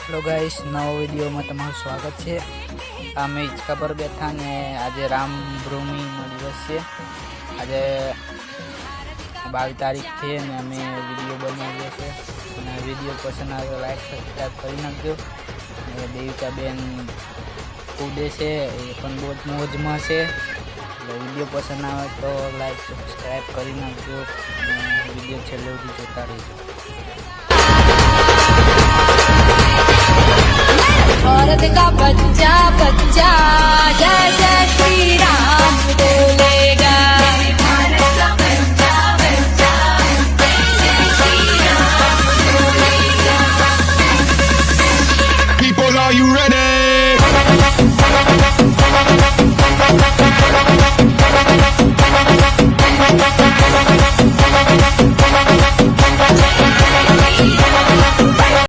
Hello guys, नवा video में तमाરું स्वागत है। અમે હિંચકા પર બેઠા ને આજે રામનવમીનો દિવસ છે। આજે 22 તારીખ છે ને અમે વિડીયો બનાવીએ છીએ અને વિડીયો પસંદ આવે તો લાઈક સબસ્ક્રાઈબ કરી નાખજો। અને દેવિકા બેન કૂદે છે એ પણ બહુ જ મોજમાં છે, એટલે વિડીયો પસંદ આવે તો લાઈક સબસ્ક્રાઈબ કરી નાખજો અને વિડીયો છેલ્લે સુધી જોતા રહેજો।